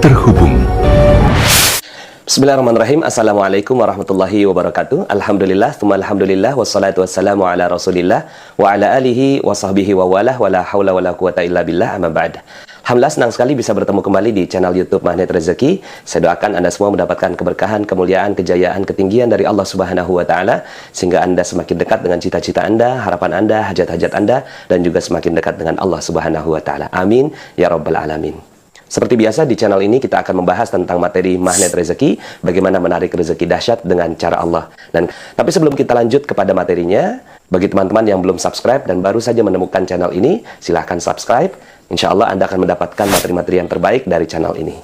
terhubung. Bismillahirrahmanirrahim. Assalamualaikum warahmatullahi wabarakatuh. Alhamdulillah, tsumma alhamdulillah, wassalatu wassalamu ala rasulillah wa ala alihi wa sahbihi wa walah wa la hawla wa la quwata illa billah, amma ba'd. Alhamdulillah, senang sekali bisa bertemu kembali di channel YouTube Magnet Rezeki. Saya doakan Anda semua mendapatkan keberkahan, kemuliaan, kejayaan, ketinggian dari Allah Subhanahu wa Ta'ala, sehingga Anda semakin dekat dengan cita-cita Anda, harapan Anda, hajat-hajat Anda, dan juga semakin dekat dengan Allah Subhanahu wa Ta'ala. Amin ya rabbal alamin. Seperti biasa di channel ini kita akan membahas tentang materi Magnet Rezeki, bagaimana menarik rezeki dahsyat dengan cara Allah. Tapi sebelum kita lanjut kepada materinya, bagi teman-teman yang belum subscribe dan baru saja menemukan channel ini, silahkan subscribe. Insya Allah Anda akan mendapatkan materi-materi yang terbaik dari channel ini.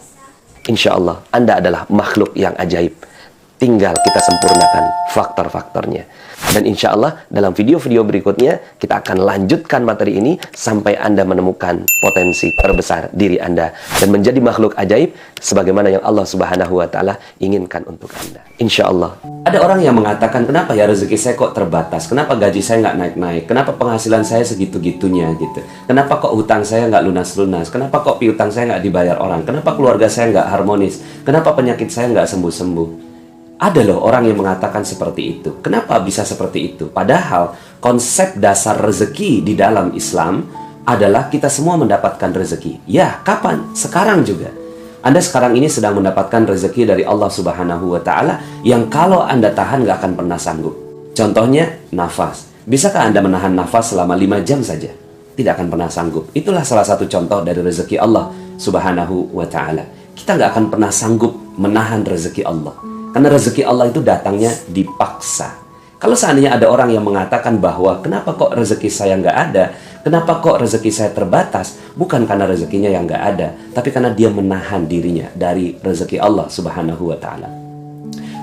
Insya Allah Anda adalah makhluk yang ajaib. Tinggal kita sempurnakan faktor-faktornya. Dan insya Allah dalam video-video berikutnya kita akan lanjutkan materi ini sampai Anda menemukan potensi terbesar diri Anda dan menjadi makhluk ajaib sebagaimana yang Allah Subhanahu wa Ta'ala inginkan untuk Anda. Insya Allah. Ada orang yang mengatakan, kenapa ya rezeki saya kok terbatas? Kenapa gaji saya nggak naik-naik? Kenapa penghasilan saya segitu-gitunya gitu? Kenapa kok hutang saya nggak lunas-lunas? Kenapa kok piutang saya nggak dibayar orang? Kenapa keluarga saya nggak harmonis? Kenapa penyakit saya nggak sembuh-sembuh? Ada loh orang yang mengatakan seperti itu. Kenapa bisa seperti itu? Padahal konsep dasar rezeki di dalam Islam adalah kita semua mendapatkan rezeki. Ya, kapan? Sekarang juga. Anda sekarang ini sedang mendapatkan rezeki dari Allah Subhanahu wa Ta'ala yang kalau Anda tahan nggak akan pernah sanggup. Contohnya, nafas. Bisakah Anda menahan nafas selama 5 jam saja? Tidak akan pernah sanggup. Itulah salah satu contoh dari rezeki Allah Subhanahu wa Ta'ala. Kita nggak akan pernah sanggup menahan rezeki Allah. Karena rezeki Allah itu datangnya dipaksa. Kalau seandainya ada orang yang mengatakan bahwa kenapa kok rezeki saya nggak ada, kenapa kok rezeki saya terbatas, bukan karena rezekinya yang nggak ada, tapi karena dia menahan dirinya dari rezeki Allah Subhanahu wa Ta'ala.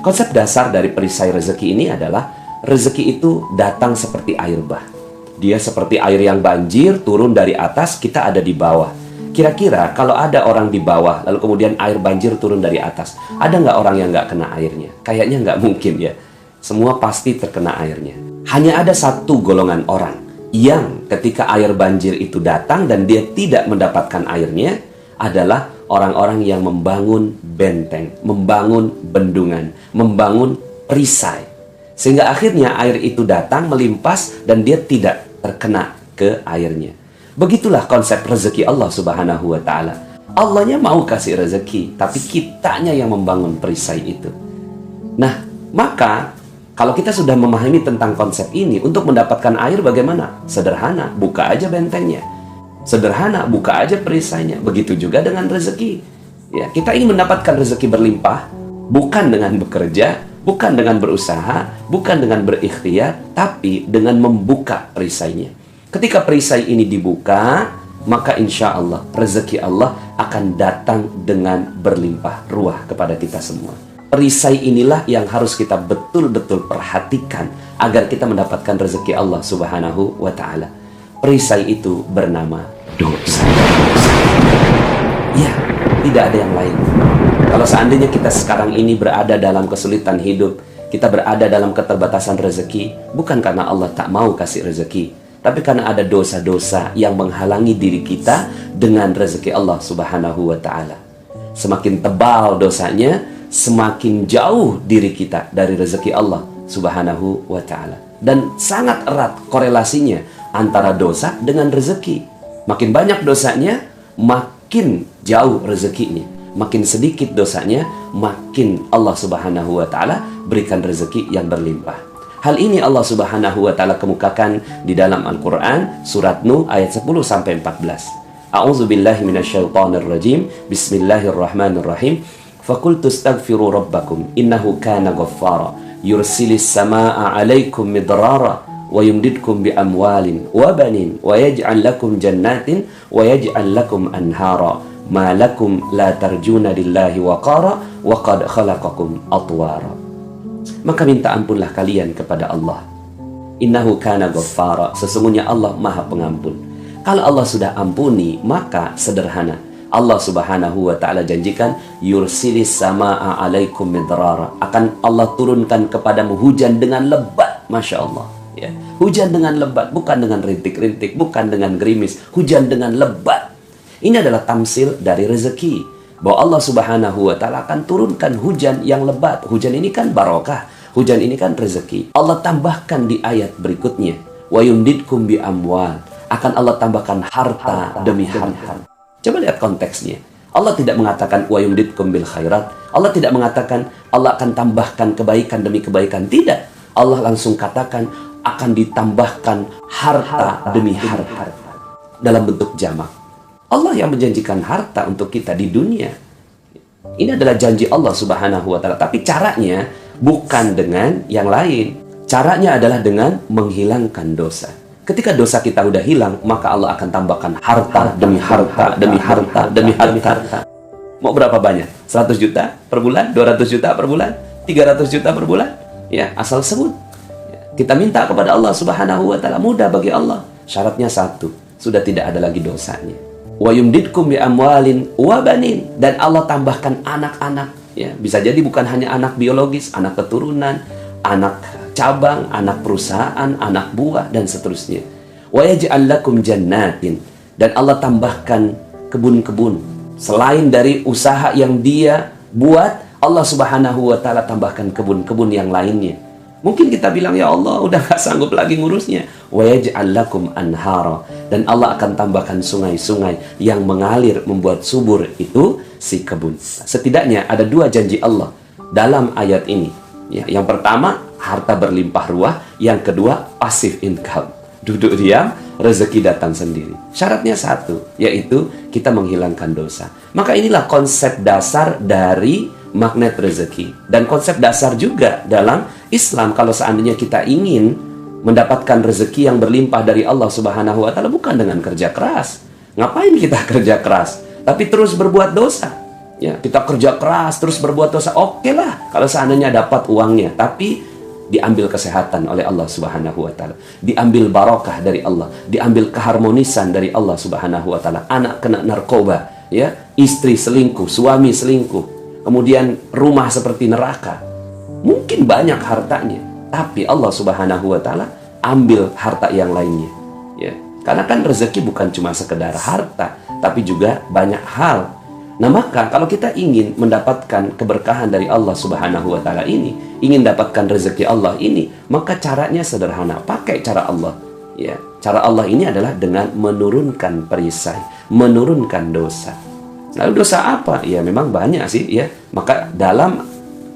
Konsep dasar dari perisai rezeki ini adalah rezeki itu datang seperti air bah. Dia seperti air yang banjir, turun dari atas, kita ada di bawah. Kira-kira kalau ada orang di bawah, lalu kemudian air banjir turun dari atas, ada nggak orang yang nggak kena airnya? Kayaknya nggak mungkin ya. Semua pasti terkena airnya. Hanya ada satu golongan orang yang ketika air banjir itu datang dan dia tidak mendapatkan airnya, adalah orang-orang yang membangun benteng, membangun bendungan, membangun perisai. Sehingga akhirnya air itu datang, melimpas, dan dia tidak terkena ke airnya. Begitulah konsep rezeki Allah Subhanahu wa Ta'ala. Allahnya mau kasih rezeki, tapi kitanya yang membangun perisai itu. Nah, maka kalau kita sudah memahami tentang konsep ini, untuk mendapatkan air bagaimana? Sederhana, buka aja bentengnya. Sederhana, buka aja perisainya. Begitu juga dengan rezeki. Ya, kita ingin mendapatkan rezeki berlimpah, bukan dengan bekerja, bukan dengan berusaha, bukan dengan berikhtiar, tapi dengan membuka perisainya. Ketika perisai ini dibuka, maka insya Allah rezeki Allah akan datang dengan berlimpah ruah kepada kita semua. Perisai inilah yang harus kita betul-betul perhatikan agar kita mendapatkan rezeki Allah Subhanahu wa Ta'ala. Perisai itu bernama dosa. Ya, tidak ada yang lain. Kalau seandainya kita sekarang ini berada dalam kesulitan hidup, kita berada dalam keterbatasan rezeki, bukan karena Allah tak mau kasih rezeki, tapi karena ada dosa-dosa yang menghalangi diri kita dengan rezeki Allah Subhanahu wa Ta'ala. Semakin tebal dosanya, semakin jauh diri kita dari rezeki Allah Subhanahu wa Ta'ala. Dan sangat erat korelasinya antara dosa dengan rezeki. Makin banyak dosanya, makin jauh rezekinya. Makin sedikit dosanya, makin Allah Subhanahu wa Ta'ala berikan rezeki yang berlimpah. Hal ini Allah Subhanahu wa Ta'ala kemukakan di dalam Al-Quran surat Nuh ayat 10-14. A'udzubillahi minasyaitonirrajim. Bismillahirrahmanirrahim. Faqultu astaghfiru rabbakum innahu kana ghaffara yursilis samaa'a 'alaikum midrara wa yumdidkum bi amwalin wa banin wa yaj'al lakum jannatin wa yaj'al lakum anhara ma lakum la tarjuna lillahi waqara wa qad khalaqakum atwara. Maka minta ampunlah kalian kepada Allah. Innahu kana ghaffara, sesungguhnya Allah Maha Pengampun. Kalau Allah sudah ampuni, maka sederhana. Allah Subhanahu wa Ta'ala janjikan yursilis samaa'a 'alaikum midrara, akan Allah turunkan kepadamu hujan dengan lebat. Masya Allah ya. Hujan dengan lebat, bukan dengan rintik-rintik, bukan dengan gerimis, hujan dengan lebat. Ini adalah tamsil dari rezeki. bahwa Allah Subhanahu wa taala akan turunkan hujan yang lebat. Hujan ini kan barokah, hujan ini kan rezeki. Allah tambahkan di ayat berikutnya, wa yumdidkum bi amwal, akan Allah tambahkan harta demi harta. Coba lihat konteksnya. Allah tidak mengatakan wa yumdidkum bil khairat. Allah tidak mengatakan Allah akan tambahkan kebaikan demi kebaikan. Tidak. Allah langsung katakan akan ditambahkan harta demi harta dalam bentuk jamak. Allah yang menjanjikan harta untuk kita di dunia. Ini adalah janji Allah Subhanahu wa taala. Tapi caranya bukan dengan yang lain. Caranya adalah dengan menghilangkan dosa. Ketika dosa kita udah hilang, maka Allah akan tambahkan harta demi harta demi harta demi harta. Mau berapa banyak? 100 juta per bulan? 200 juta per bulan? 300 juta per bulan? Ya, asal sebut. Kita minta kepada Allah Subhanahu wa taala, mudah bagi Allah. Syaratnya satu, sudah tidak ada lagi dosanya. Wa yumdidkum bi amwalin wa banin, dan Allah tambahkan anak-anak, ya. Bisa jadi bukan hanya anak biologis, anak keturunan, anak cabang, anak perusahaan, anak buah, dan seterusnya. Wa yaj'al lakum jannatin, dan Allah tambahkan kebun-kebun. Selain dari usaha yang dia buat, Allah Subhanahu wa taala tambahkan kebun-kebun yang lainnya. Mungkin kita bilang, ya Allah, udah gak sanggup lagi ngurusnya. Wa yaj'al lakum anhara, dan Allah akan tambahkan sungai-sungai yang mengalir membuat subur itu si kebun. Setidaknya ada dua janji Allah dalam ayat ini. Ya, yang pertama, harta berlimpah ruah. Yang kedua, passive income. Duduk diam, rezeki datang sendiri. Syaratnya satu, yaitu kita menghilangkan dosa. Maka inilah konsep dasar dari magnet rezeki. Dan konsep dasar juga dalam Islam, kalau seandainya kita ingin mendapatkan rezeki yang berlimpah dari Allah Subhanahu wa taala, bukan dengan kerja keras. Ngapain kita kerja keras? Tapi terus berbuat dosa. Ya, kita kerja keras terus berbuat dosa, oke lah kalau seandainya dapat uangnya, tapi diambil kesehatan oleh Allah Subhanahu wa taala, diambil barokah dari Allah, diambil keharmonisan dari Allah Subhanahu wa taala. Anak kena narkoba, ya, istri selingkuh, suami selingkuh, kemudian rumah seperti neraka. Mungkin banyak hartanya, tapi Allah Subhanahu wa taala ambil harta yang lainnya, ya. Karena kan rezeki bukan cuma sekedar harta, tapi juga banyak hal. Nah, maka kalau kita ingin mendapatkan keberkahan dari Allah Subhanahu wa taala ini, ingin dapatkan rezeki Allah ini, maka caranya sederhana, pakai cara Allah. Ya, cara Allah ini adalah dengan menurunkan perisai, menurunkan dosa. Lalu dosa apa? Ya memang banyak sih, ya. Maka dalam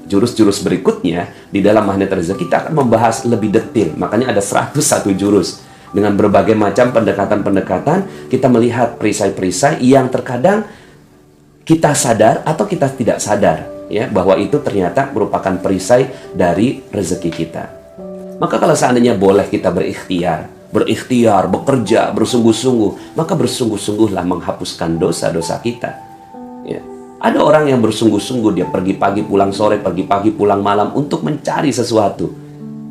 jurus-jurus berikutnya di dalam magnet rezeki kita akan membahas lebih detail. Makanya ada 101 jurus dengan berbagai macam pendekatan-pendekatan. Kita melihat perisai-perisai yang terkadang kita sadar atau kita tidak sadar, ya, bahwa itu ternyata merupakan perisai dari rezeki kita. Maka kalau seandainya boleh kita berikhtiar, bekerja, bersungguh-sungguh, maka bersungguh-sungguhlah menghapuskan dosa-dosa kita. Ya. Ada orang yang bersungguh-sungguh, dia pergi pagi pulang sore, pergi pagi pulang malam untuk mencari sesuatu.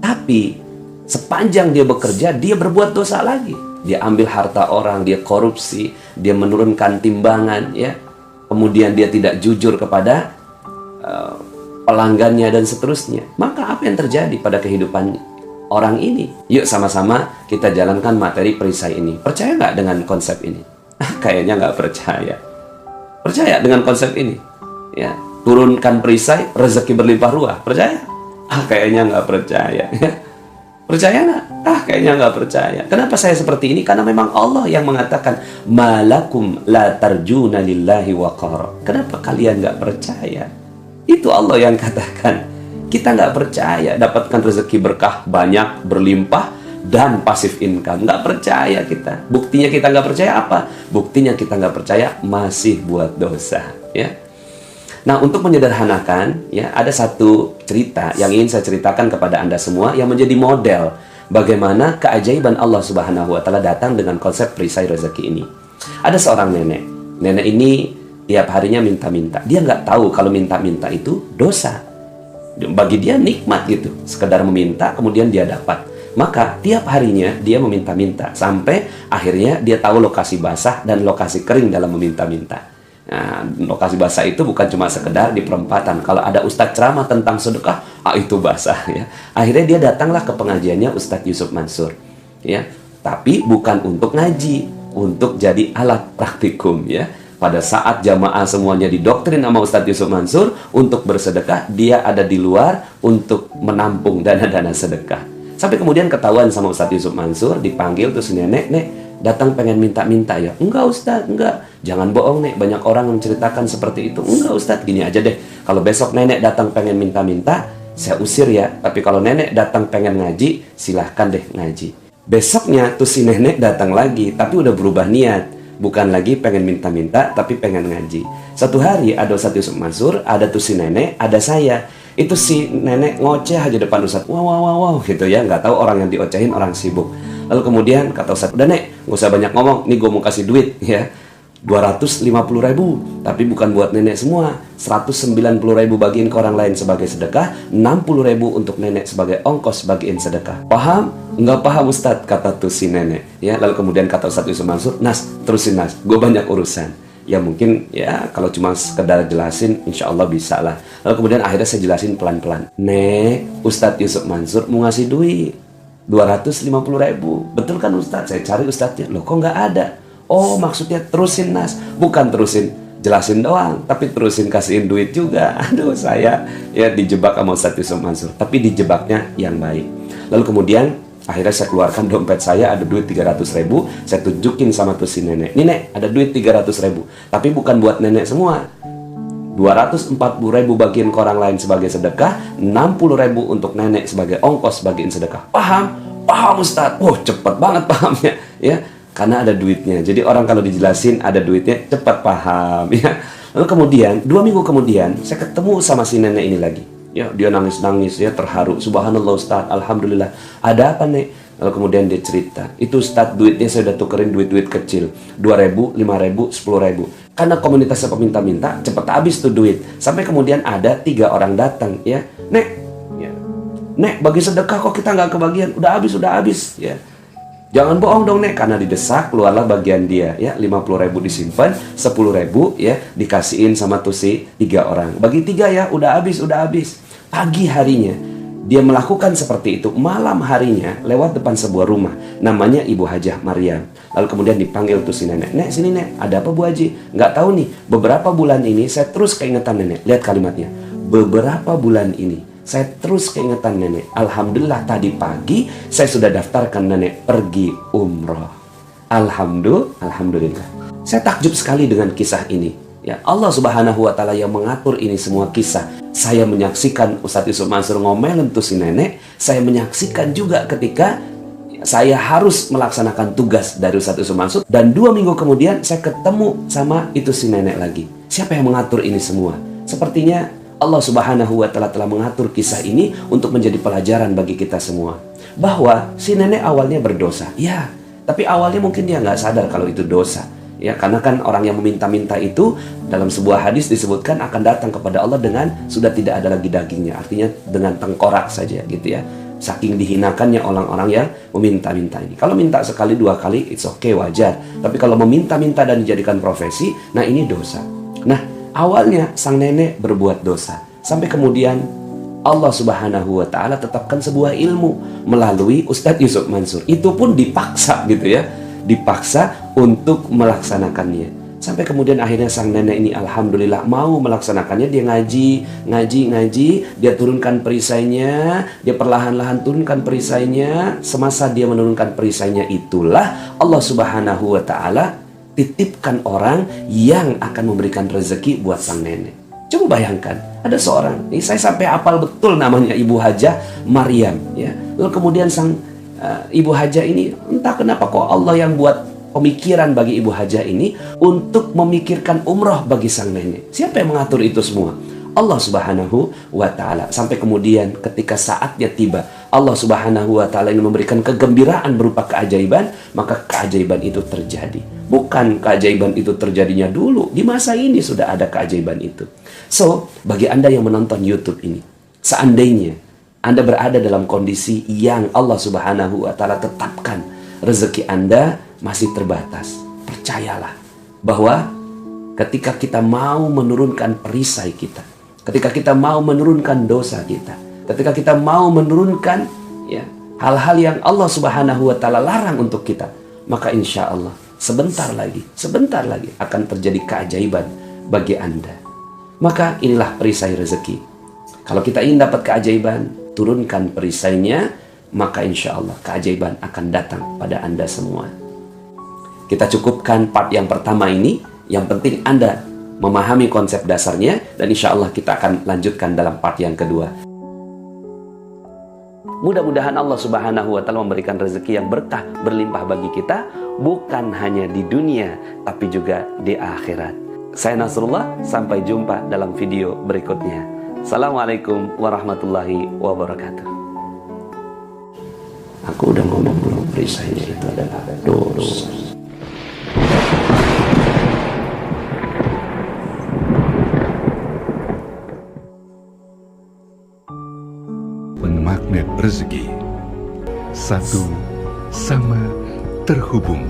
Tapi sepanjang dia bekerja, dia berbuat dosa lagi. Dia ambil harta orang, dia korupsi, dia menurunkan timbangan, ya. Kemudian dia tidak jujur kepada pelanggannya dan seterusnya. Maka apa yang terjadi pada kehidupan orang ini? Yuk sama-sama kita jalankan materi perisai ini. Percaya nggak dengan konsep ini? Kayaknya nggak percaya. Percaya dengan konsep ini? Ya, turunkan perisai, rezeki berlimpah ruah. Percaya? Kayaknya nggak percaya. Percaya nggak? Kayaknya nggak percaya. Kenapa saya seperti ini? Karena memang Allah yang mengatakan, malakum la tarjuna lillahi waqara. Kenapa kalian nggak percaya? Itu Allah yang katakan. Kita nggak percaya dapatkan rezeki berkah banyak, berlimpah, dan passive income. Nggak percaya kita. Buktinya kita nggak percaya apa? Buktinya kita nggak percaya masih buat dosa. Ya. Nah, untuk menyederhanakan, ya, ada satu cerita yang ingin saya ceritakan kepada Anda semua yang menjadi model bagaimana keajaiban Allah Subhanahu wa taala datang dengan konsep perisai rezeki ini. Ada seorang nenek. Nenek ini tiap harinya minta-minta. Dia nggak tahu kalau minta-minta itu dosa. Bagi dia nikmat gitu, sekedar meminta kemudian dia dapat. Maka tiap harinya dia meminta-minta sampai akhirnya dia tahu lokasi basah dan lokasi kering dalam meminta-minta. Nah, lokasi basah itu bukan cuma sekedar di perempatan. Kalau ada ustadz ceramah tentang sedekah, itu basah, ya. Akhirnya dia datanglah ke pengajiannya Ustadz Yusuf Mansur, ya. Tapi bukan untuk ngaji, untuk jadi alat praktikum, ya. Pada saat jamaah semuanya didoktrin sama Ustadz Yusuf Mansur untuk bersedekah, dia ada di luar untuk menampung dana-dana sedekah. Sampai kemudian ketahuan sama Ustadz Yusuf Mansur, dipanggil tuh si nenek, "Nek, datang pengen minta-minta ya?" "Enggak Ustadz, enggak." "Jangan bohong Nek, banyak orang menceritakan seperti itu." "Enggak Ustadz, gini aja deh, kalau besok nenek datang pengen minta-minta, saya usir ya. Tapi kalau nenek datang pengen ngaji, silahkan deh ngaji." Besoknya tuh si nenek datang lagi, tapi udah berubah niat. Bukan lagi pengen minta-minta, tapi pengen ngaji. Satu hari ada Ustadz Yusuf Mansur, ada tuh si nenek, ada saya. Itu si nenek ngoceh aja depan Ustadz. Wow gitu ya. Nggak tahu orang yang diocehin orang sibuk. Lalu kemudian kata Ustadz, "Udah Nek, nggak usah banyak ngomong. Nih gue mau kasih duit ya. 250.000, tapi bukan buat nenek semua. 190.000 bagiin ke orang lain sebagai sedekah, 60.000 untuk nenek sebagai ongkos bagiin sedekah." "Paham?" "Nggak paham Ustadz," kata tuh si nenek. Ya, lalu kemudian kata Ustadz Yusuf Mansur, "Nas, terusin Nas, gue banyak urusan." Ya mungkin ya kalau cuma sekedar jelasin, insya Allah bisa lah. Lalu kemudian akhirnya saya jelasin pelan-pelan. "Nek, Ustadz Yusuf Mansur mau ngasih duit 250.000. Betul kan Ustadz?" Saya cari Ustadznya. "Loh kok nggak ada?" "Oh maksudnya terusin Nas." "Bukan terusin jelasin doang, tapi terusin kasihin duit juga." Aduh, saya ya dijebak sama Ustadz Yusuf Mansur, tapi dijebaknya yang baik. Lalu kemudian akhirnya saya keluarkan dompet saya, ada duit 300.000. Saya tunjukin sama tuh si nenek. "Nih Nek, ada duit 300.000, tapi bukan buat nenek semua. 240.000 bagian ke orang lain sebagai sedekah, 60.000 untuk nenek sebagai ongkos bagiin sedekah." "Paham?" "Paham Ustadz." Oh cepet banget pahamnya ya, karena ada duitnya. Jadi orang kalau dijelasin ada duitnya cepat paham ya. Lalu kemudian 2 minggu kemudian saya ketemu sama si nenek ini lagi. Ya, dia nangis-nangis ya, terharu. "Subhanallah Ustadz, alhamdulillah." "Ada apa Nek?" Lalu kemudian dia cerita, "Itu Ustadz, duitnya saya udah tukerin duit-duit kecil, 2.000, 5.000, 10.000. Karena komunitasnya peminta-minta, cepet habis tuh duit. Sampai kemudian ada 3 orang datang ya, Nek, ya, Nek bagi sedekah kok kita nggak kebagian, udah habis ya. Jangan bohong dong Nek." Karena didesak, keluarlah bagian dia ya, 50.000 disimpan, 10.000 ya dikasihin sama tuh si 3 orang. "Bagi 3 ya, udah habis." Pagi harinya dia melakukan seperti itu. Malam harinya lewat depan sebuah rumah, namanya Ibu Hajah Maryam. Lalu kemudian dipanggil tuh si nenek. "Nek, sini Nek, ada apa Bu Haji?" "Nggak tahu nih, beberapa bulan ini saya terus keingetan nenek." Lihat kalimatnya, beberapa bulan ini saya terus keingetan nenek. Alhamdulillah tadi pagi saya sudah daftarkan nenek pergi umroh. Alhamdulillah. Saya takjub sekali dengan kisah ini. Ya, Allah Subhanahu wa Ta'ala yang mengatur ini semua kisah. Saya menyaksikan Ustadz Yusuf Mansur ngomelin tuh si nenek. Saya menyaksikan juga ketika saya harus melaksanakan tugas dari Ustadz Yusuf Mansur. Dan 2 minggu kemudian saya ketemu sama itu si nenek lagi. Siapa yang mengatur ini semua? Sepertinya Allah Subhanahu wa Ta'ala telah mengatur kisah ini untuk menjadi pelajaran bagi kita semua. Bahwa si nenek awalnya berdosa. Ya, tapi awalnya mungkin dia nggak sadar kalau itu dosa. Ya, karena kan orang yang meminta-minta itu dalam sebuah hadis disebutkan akan datang kepada Allah dengan sudah tidak ada lagi dagingnya. Artinya dengan tengkorak saja gitu ya. Saking dihinakannya orang-orang yang meminta-minta ini. Kalau minta sekali 2 kali, it's okay, wajar. Tapi kalau meminta-minta dan dijadikan profesi, nah ini dosa. Nah, awalnya sang nenek berbuat dosa. Sampai kemudian Allah Subhanahu wa Ta'ala tetapkan sebuah ilmu melalui Ustadz Yusuf Mansur. Itu pun dipaksa gitu ya. Dipaksa untuk melaksanakannya. Sampai kemudian akhirnya sang nenek ini alhamdulillah mau melaksanakannya. Dia ngaji, dia turunkan perisainya, dia perlahan-lahan turunkan perisainya. Semasa dia menurunkan perisainya itulah Allah Subhanahu wa Ta'ala titipkan orang yang akan memberikan rezeki buat sang nenek. Coba bayangkan, ada seorang, ini saya sampai hafal betul namanya Ibu Hajah Maryam ya. Lalu kemudian sang Ibu Hajah ini entah kenapa kok Allah yang buat pemikiran bagi Ibu Hajah ini untuk memikirkan umroh bagi sang nenek. Siapa yang mengatur itu semua? Allah Subhanahu wa Ta'ala. Sampai kemudian ketika saatnya tiba, Allah Subhanahu wa Ta'ala ini memberikan kegembiraan berupa keajaiban, maka keajaiban itu terjadi. Bukan keajaiban itu terjadinya dulu, di masa ini sudah ada keajaiban itu. So, bagi Anda yang menonton YouTube ini, seandainya Anda berada dalam kondisi yang Allah Subhanahu wa Ta'ala tetapkan rezeki Anda masih terbatas, percayalah bahwa ketika kita mau menurunkan perisai kita, ketika kita mau menurunkan dosa kita, ketika kita mau menurunkan ya hal-hal yang Allah Subhanahu wa Ta'ala larang untuk kita, maka insya Allah sebentar lagi akan terjadi keajaiban bagi Anda. Maka inilah perisai rezeki. Kalau kita ingin dapat keajaiban, turunkan perisainya, maka insya Allah keajaiban akan datang pada Anda semua. Kita cukupkan part yang pertama ini. Yang penting Anda memahami konsep dasarnya, dan insya Allah kita akan lanjutkan dalam part yang kedua. Mudah-mudahan Allah Subhanahu wa Ta'ala memberikan rezeki yang berkah berlimpah bagi kita, bukan hanya di dunia tapi juga di akhirat. Saya Nasrullah, sampai jumpa dalam video berikutnya. Assalamualaikum warahmatullahi wabarakatuh. Aku udah ngomong belum perisainya itu adalah dosa. Pengmagnet rezeki, satu sama terhubung.